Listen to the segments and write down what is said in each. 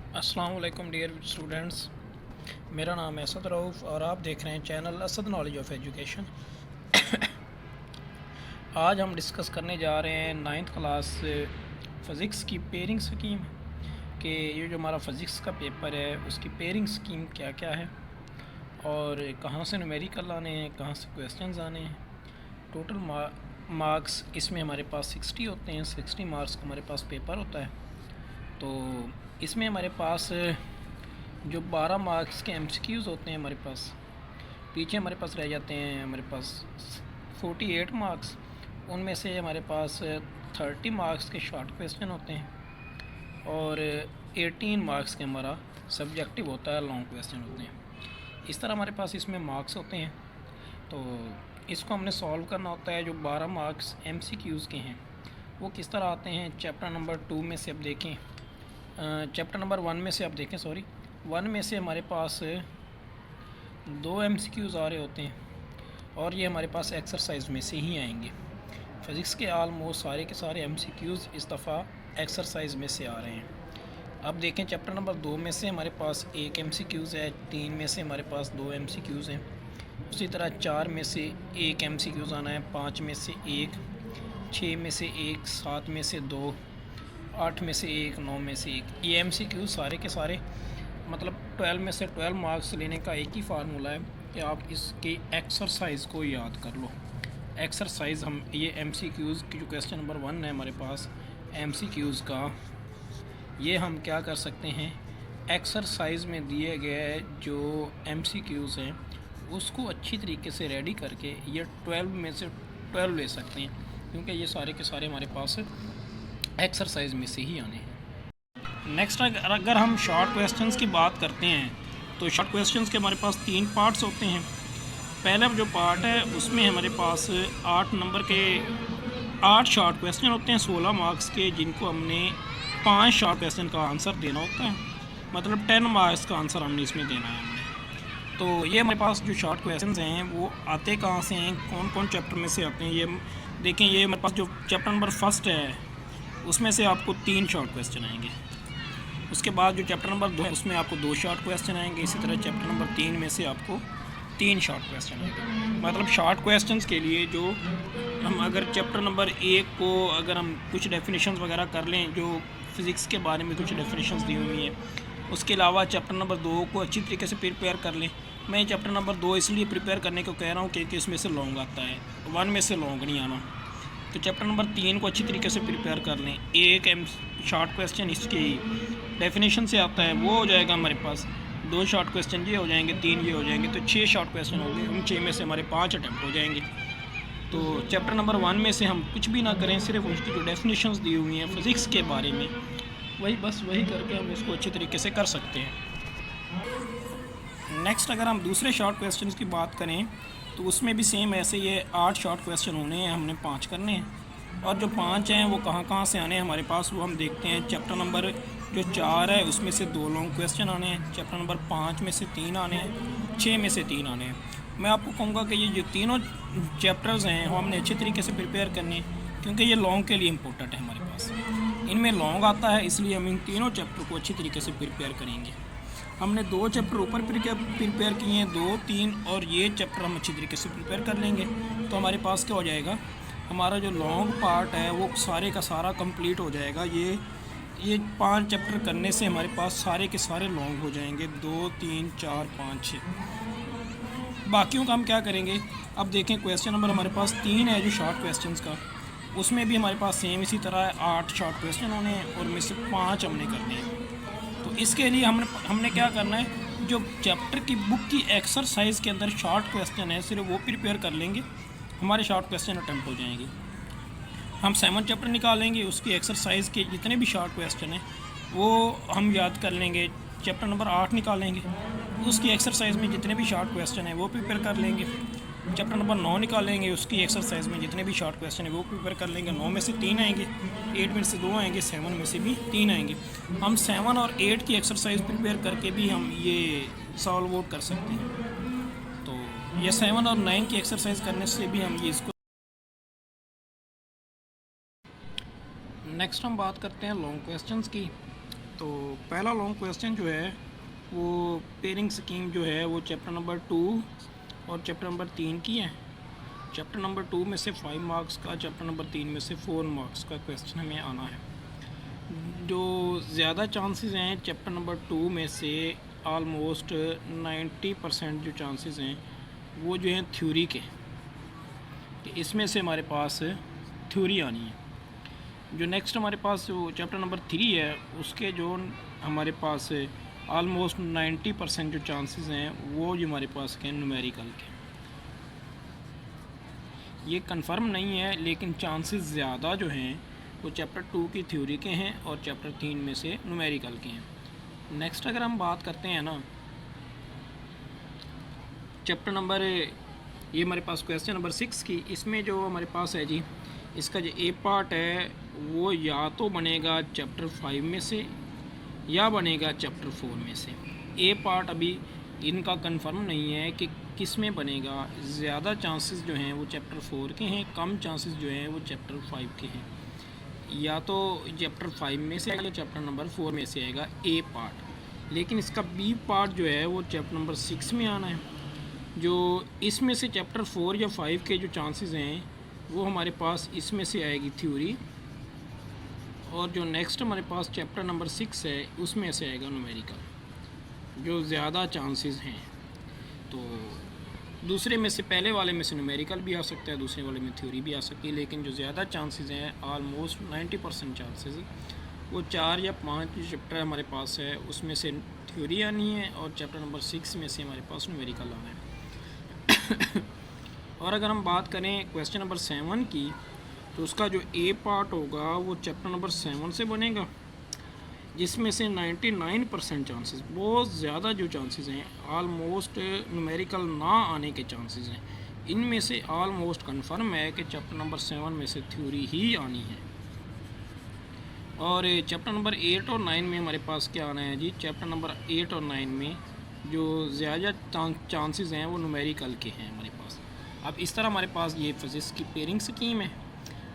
अस्सलाम वालेकुम dear students. मेरा नाम है असद रऊफ़ और आप देख रहे हैं channel Asad knowledge of education. आज हम डिस्कस करने जा रहे हैं नाइन्थ क्लास फ़िज़िक्स की पेयरिंग स्कीम कि ये जो हमारा फ़िज़िक्स का पेपर है उसकी पेयरिंग स्कीम क्या क्या है और कहाँ से न्यूमेरिकल आने हैं, कहाँ से क्वेश्चंस आने हैं। टोटल मार्क्स इसमें हमारे पास 60 होते हैं। 60 मार्क्स का हमारे पास पेपर होता है। तो इसमें हमारे पास जो 12 मार्क्स के एमसीक्यूज़ होते हैं हमारे पास, पीछे हमारे पास रह जाते हैं हमारे पास 48 मार्क्स। उनमें से हमारे पास 30 मार्क्स के शॉर्ट क्वेश्चन होते हैं और 18 मार्क्स के हमारा सब्जेक्टिव होता है, लॉन्ग क्वेश्चन होते हैं। इस तरह हमारे पास इसमें मार्क्स होते हैं। तो इसको हमने सॉल्व करना होता है। जो 12 मार्क्स एमसीक्यूज़ के हैं वो किस तरह आते हैं, चैप्टर नंबर 2 में से अब देखें, चैप्टर नंबर 1 में से आप देखें, सॉरी 1 में से हमारे पास 2 एमसीक्यूज़ आ रहे होते हैं और ये हमारे पास एक्सरसाइज में से ही आएंगे। फ़िज़िक्स के आलमोस्ट सारे के सारे एमसीक्यूज़ इस दफ़ा एक्सरसाइज में से आ रहे हैं। अब देखें चैप्टर नंबर 2 में से हमारे पास 1 एमसीक्यूज़ है, 3 में से हमारे पास 2 एमसीक्यूज़ हैं, उसी तरह 4 में से 1 एमसीक्यूज़ आना है, 5 में से 1, 6 में से 1, 7 में से 2, 8 में से 1, 9 में से 1। ये एमसीक्यू सारे के सारे मतलब 12 में से 12 मार्क्स लेने का एक ही फार्मूला है कि आप इसकी एक्सरसाइज को याद कर लो। एक्सरसाइज हम ये एमसीक्यूज़ की जो क्वेश्चन नंबर 1 है हमारे पास एमसीक्यूज़ का, ये हम क्या कर सकते हैं, एक्सरसाइज में दिए गए जो एमसीक्यूज़ हैं उसको अच्छी तरीके से रेडी करके ये 12 में से 12 ले सकते हैं, क्योंकि ये सारे के सारे हमारे पास एक्सरसाइज में से ही आने हैं। नेक्स्ट अगर हम शॉर्ट क्वेश्चंस की बात करते हैं तो शॉर्ट क्वेश्चंस के हमारे पास 3 पार्ट्स होते हैं। पहला जो पार्ट है उसमें हमारे पास 8 नंबर के 8 शॉर्ट क्वेश्चन होते हैं 16 मार्क्स के, जिनको हमने 5 शॉर्ट क्वेश्चन का आंसर देना होता है, मतलब 10 मार्क्स का आंसर हमने इसमें देना है हमने। तो ये हमारे पास जो शॉर्ट क्वेश्चन हैं वो आते कहाँ से हैं, कौन कौन चैप्टर में से आते हैं, ये देखें। ये हमारे पास जो चैप्टर नंबर 1 है उसमें से आपको 3 शॉर्ट क्वेश्चन आएंगे। उसके बाद जो चैप्टर नंबर 2 है उसमें आपको 2 शॉर्ट क्वेश्चन आएंगे। इसी तरह चैप्टर नंबर 3 में से आपको 3 शॉर्ट क्वेश्चन आएंगे। मतलब शॉर्ट क्वेश्चंस के लिए जो हम अगर चैप्टर नंबर 1 को अगर हम कुछ डेफिनेशंस वगैरह कर लें, जो फ़िज़िक्स के बारे में कुछ डेफिनेशंस दी हुई हैं, उसके अलावा चैप्टर नंबर 2 को अच्छी तरीके से प्रिपेयर कर लें। मैं चैप्टर नंबर 2 इसलिए प्रिपेयर करने को कह रहा हूँ क्योंकि इसमें से लॉन्ग आता है, 1 में से लॉन्ग नहीं आना। तो चैप्टर नंबर 3 को अच्छी तरीके से प्रिपेयर कर लें। एक शॉर्ट क्वेश्चन इसकी डेफिनेशन से आता है, वो हो जाएगा हमारे पास। 2 शॉर्ट क्वेश्चन ये हो जाएंगे, 3 ये हो जाएंगे, तो 6 शॉर्ट क्वेश्चन हो गए। उन 6 में से हमारे 5 अटैम्प्ट हो जाएंगे। तो चैप्टर नंबर 1 में से हम कुछ भी ना करें, सिर्फ उसकी जो डेफिनेशंस दी हुई हैं फ़िज़िक्स के बारे में, वही करके हम इसको अच्छे तरीके से कर सकते हैं। नेक्स्ट अगर हम दूसरे शॉर्ट क्वेश्चन की बात करें तो उसमें भी सेम ऐसे ये 8 शॉर्ट क्वेश्चन होने हैं, हमने 5 करने हैं। और जो 5 हैं वो कहाँ से आने हैं हमारे पास, वो हम देखते हैं। चैप्टर नंबर जो 4 है उसमें से 2 लॉन्ग क्वेश्चन आने हैं, चैप्टर नंबर 5 में से 3 आने हैं, 6 में से 3 आने हैं। मैं आपको कहूँगा कि ये जो तीनों चैप्टर्स हैं वो हमने अच्छे तरीके से प्रिपेयर करने हैं, क्योंकि ये लॉन्ग के लिए इम्पोर्टेंट है हमारे पास। इनमें लॉन्ग आता है, इसलिए हम इन तीनों चैप्टर को अच्छी तरीके से प्रिपेयर करेंगे। हमने 2 चैप्टर ऊपर प्रिपेयर किए हैं, 2, 3, और ये चैप्टर हम अच्छी तरीके से प्रिपेयर कर लेंगे तो हमारे पास क्या हो जाएगा, हमारा जो लॉन्ग पार्ट है वो सारे का सारा कंप्लीट हो जाएगा। ये 5 चैप्टर करने से हमारे पास सारे के सारे लॉन्ग हो जाएंगे, 2, 3, 4, 5, 6। बाकियों का हम क्या करेंगे, अब देखें क्वेश्चन नंबर हमारे पास 3 है जो शॉर्ट क्वेश्चन का, उसमें भी हमारे पास सेम इसी तरह 8 शॉर्ट क्वेश्चन होने हैं और में से 5 हमने करने हैं। तो इसके लिए हमने क्या करना है, जो चैप्टर की बुक की एक्सरसाइज के अंदर शॉर्ट क्वेश्चन है सिर्फ वो प्रिपेयर कर लेंगे, हमारे शॉर्ट क्वेश्चन अटैम्प्ट हो जाएंगे। हम 7 चैप्टर निकालेंगे, उसकी एक्सरसाइज के जितने भी शॉर्ट क्वेश्चन हैं वो हम याद कर लेंगे। चैप्टर नंबर 8 निकालेंगे, उसकी एक्सरसाइज में जितने भी शॉर्ट क्वेश्चन हैं वो प्रिपेयर कर लेंगे। चैप्टर नंबर 9 निकालेंगे, उसकी एक्सरसाइज में जितने भी शॉर्ट क्वेश्चन है वो प्रिपेयर कर लेंगे। 9 में से 3 आएंगे, 8 में से 2 आएंगे, 7 में से भी 3 आएंगे। हम 7 और 8 की एक्सरसाइज प्रिपेयर करके भी हम ये सॉल्व आउट कर सकते हैं। तो ये 7 और 9 की एक्सरसाइज करने से भी हम ये इसको। नेक्स्ट हम बात करते हैं लॉन्ग क्वेश्चंस की। तो पहला लॉन्ग क्वेश्चन जो है वो पेयरिंग स्कीम जो है वो चैप्टर नंबर 2 और चैप्टर नंबर 3 की है। चैप्टर नंबर 2 में से 5 मार्क्स का, चैप्टर नंबर 3 में से 4 मार्क्स का क्वेश्चन हमें आना है। जो ज़्यादा चांसेस हैं चैप्टर नंबर 2 में से ऑलमोस्ट 90% जो चांसेस हैं वो जो हैं थ्योरी के, कि इसमें से हमारे पास थ्योरी आनी है। जो नेक्स्ट हमारे पास जो चैप्टर नंबर 3 है उसके जो हमारे पास ऑलमोस्ट 90% जो चांसेस हैं वो जो हमारे पास के न्यूमेरिकल के। ये कंफर्म नहीं है लेकिन चांसेस ज़्यादा जो हैं वो चैप्टर 2 की थ्योरी के हैं और चैप्टर 3 में से न्यूमेरिकल के हैं। नेक्स्ट अगर हम बात करते हैं ना चैप्टर नंबर, ये हमारे पास क्वेश्चन नंबर 6 की, इसमें जो हमारे पास है जी, इसका जो ए पार्ट है वो या तो बनेगा चैप्टर 5 में से या बनेगा चैप्टर 4 में से। ए पार्ट अभी इनका कंफर्म नहीं है कि किस में बनेगा। ज़्यादा चांसेस जो हैं वो चैप्टर 4 के हैं, कम चांसेस जो हैं वो चैप्टर 5 के हैं। या तो चैप्टर 5 में से आएगा, चैप्टर नंबर 4 में से आएगा ए पार्ट। लेकिन इसका बी पार्ट जो है वो चैप्टर नंबर 6 में आना है। जो इसमें से चैप्टर 4 या 5 के जो चांसेस हैं वो हमारे पास इसमें से आएगी थ्योरी, और जो नेक्स्ट हमारे पास चैप्टर नंबर 6 है उसमें से आएगा न्यूमेरिकल। जो ज़्यादा चांसेस हैं तो दूसरे में से, पहले वाले में से न्यूमेरिकल भी आ सकता है, दूसरे वाले में थ्योरी भी आ सकती है, लेकिन जो ज़्यादा चांसेस हैं ऑलमोस्ट 90% चांसेस वो 4 या 5 जो चैप्टर हमारे पास है उसमें से थ्योरी आनी है और चैप्टर नंबर 6 में से हमारे पास न्यूमेरिकल आना है। और अगर हम बात करें क्वेश्चन नंबर 7 की, तो उसका जो ए पार्ट होगा वो चैप्टर नंबर 7 से बनेगा, जिसमें से 99% चांसेस, बहुत ज़्यादा जो चांसेस हैं ऑलमोस्ट न्यूमेरिकल ना आने के चांसेस हैं। इनमें से ऑलमोस्ट कंफर्म है कि चैप्टर नंबर 7 में से थ्योरी ही आनी है। और चैप्टर नंबर 8 और 9 में हमारे पास क्या आना है जी, चैप्टर नंबर 8 और 9 में जो ज़्यादा चांसेस हैं वो न्यूमेरिकल के हैं हमारे पास। अब इस तरह हमारे पास ये फिज़िक्स की पेयरिंग स्कीम है।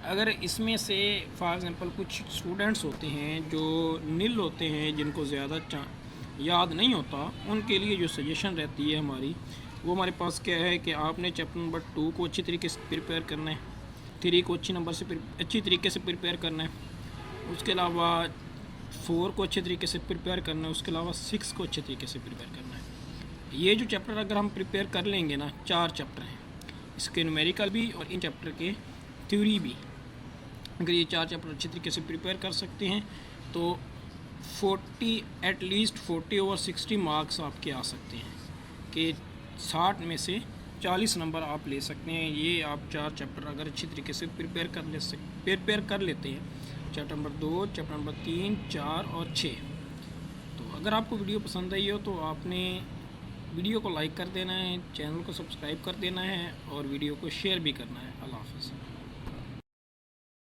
अगर इसमें से फॉर एग्ज़ाम्पल कुछ स्टूडेंट्स होते हैं जो नील होते हैं, जिनको ज़्यादा याद नहीं होता, उनके लिए जो सजेशन रहती है हमारी, वो हमारे पास क्या है कि आपने चैप्टर नंबर 2 को अच्छी तरीके से प्रिपेयर करना है, 3 को अच्छी तरीके से प्रिपेयर करना है, उसके अलावा 4 को अच्छे तरीके से प्रिपेयर करना है, उसके अलावा 6 को अच्छे तरीके से प्रिपेयर करना है। ये जो चैप्टर अगर हम प्रिपेयर कर लेंगे ना, 4 चैप्टर हैं, इसके न्यूमेरिकल भी और इन चैप्टर के थ्योरी भी, अगर ये 4 चैप्टर अच्छे तरीके से प्रिपेयर कर सकते हैं तो 40 एटलीस्ट 40 ओवर 60 मार्क्स आपके आ सकते हैं, कि 60 में से 40 नंबर आप ले सकते हैं। ये आप 4 चैप्टर अगर अच्छी तरीके से प्रिपेयर कर लेते हैं, चैप्टर नंबर 2, चैप्टर नंबर 3, 4 और 6। तो अगर आपको वीडियो पसंद आई हो तो आपने वीडियो को लाइक कर देना है, चैनल को सब्सक्राइब कर देना है और वीडियो को शेयर भी करना है। अल्लाह हाफ़िज़।